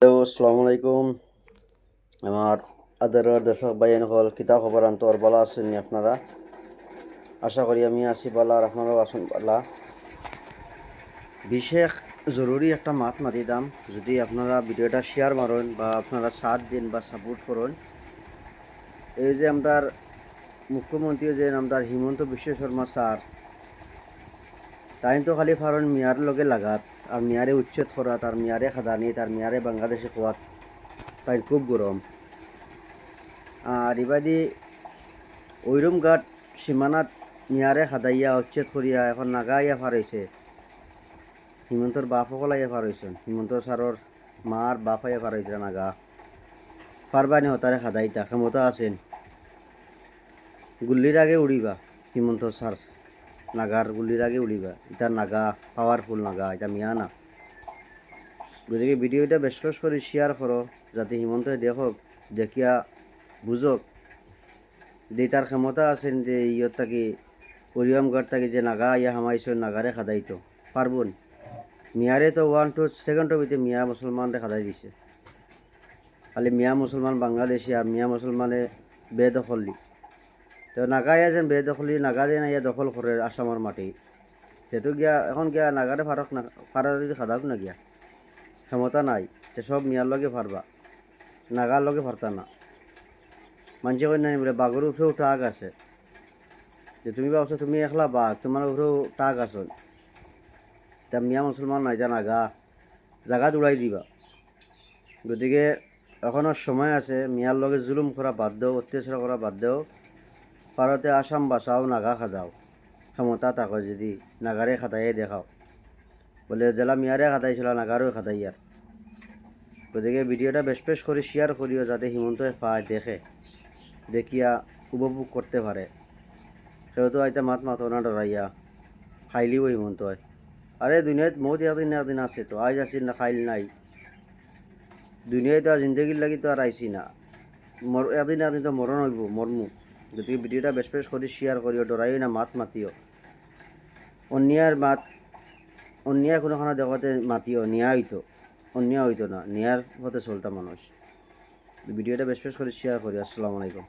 Hello, আসসালামু আলাইকুম। আমার আদরের দর্শক ভাইয়ের কিতা খবর আন্তর বালা আছেন নি আপনারা? আশা করি আমি আছি বালা আর আপনারাও আছেন বালা। বিশেষ জরুরি একটা মাত মাতি দাম, যদি আপনারা ভিডিওটা শেয়ার মারেন বা আপনারা সাথ দিন বা সাপোর্ট করেন। এই যে আমরার মুখ্যমন্ত্রী যে আমরার হিমন্ত বিশ্ব শর্মা স্যার, তাই তো খালি ফারন মিয়ার লগে লাগাত আর মিয়ারে উচ্ছেদ করাত আর মিয়ারে খাদানিত আর মিয়ারে বাংলাদেশে খোয়াত, তাই খুব গরম। আর ইবাদি ওইরম ঘাট সীমানাত মিয়ারে খাদাইয়া উচ্ছেদ করিয়া এখন নাগাইয়া ফারাইছে। হিমন্তর বাপ সকলাইয়া ফারাইছেন, হিমন্ত সারর মার বাপাইয়া ফারাইছে নাগা পারবানি হতারে খাদাইতা ক্ষমতা আছেন। গুল্লির আগে উড়িবা হিমন্ত সার, নাগার গুল্লির আগে উড়িবা। এটা নাগা পাওয়ারফুল নাগা, এটা মিয়া না। গতিকে ভিডিওটা বেশ বেশ করে শেয়ার করো, যাতে হিমন্ত দেখক, দেখিয়া বুঝক যে তার ক্ষমতা আছেন যে ইয়ত থাকি পরিয়মগড় থাকি যে নাগা ইয়া হামাইছেন নাগারে খাদাইতো পারবন। মিয়ারে তো 1-2 সেকেন্ডের ভিতরে মিয়া মুসলমানরে খাদাই দিছে। খালি মিয়া মুসলমান বাংলাদেশি আর মিয়া মুসলমানে বেদখলি, তো নাগাইয়া যেন বেদখলি নাগা যেন ইয়া দখল করে আসামের মাটি, সেহেতু গিয়া এখন গিয়া নাগারে ফারক না ফারা যদি খাদাক না গিয়া ক্ষমতা নাই, তো সব মিয়ার লগে ফারবা, নাগার লগে ফারতা না। মানুষে কই নাই বলে বাঘর উপরেও টাক আছে, যে তুমি ভাবছো তুমি একলা বাঘ, তোমার উপরেও টাক আছে। তা মিয়া মুসলমান নাই, যা নাগা জাগা উড়াই দিবা। গতিকে এখনও সময় আছে, মিয়ার লগে জুলুম করা বাদ দেও, অত্যাচার করা বাদ দেও। ভারতে আসাম বাঁচাও, নাগা খাদাও। ক্ষমতা থাকো যদি নাগারে খাদাইয়ে দেখাও, বলে জেলা মিয়ারে খাদাইছিল নাগারও খাদাইয়ার। গতিকে ভিডিওটা বেশ বেশ করে শেয়ার করিও, যাতে হিমন্ত পায় দেখে, দেখিয়া উপভোগ করতে পারে। সেহেতু আইতে মাত মাতো না ডরাইয়া খাইলিও হিমন্ত হয়। আরে দুনিয়াত মত একদিন না একদিন আছে, তো আজ আসি না খাইল নাই। দুনিয়ায় তো আর জিন্দগির লাগি তো আর আইসি না, একদিন না একদিন তো মরণ হইব, মরমু। গতিকে ভিডিওটা বেশ বেশ করে শেয়ার করিও, ডরাইও না, মাত মাতিও। অন্যায়ের মাত অন্যায় কোনোখানে দেখাতে মাতিও, নিয়া হইতো অন্যায় হইতো না, নিয়ার পথে চলতা মানুষ। ভিডিওটা বেশ বেশ করে শেয়ার করি। আসসালামু আলাইকুম।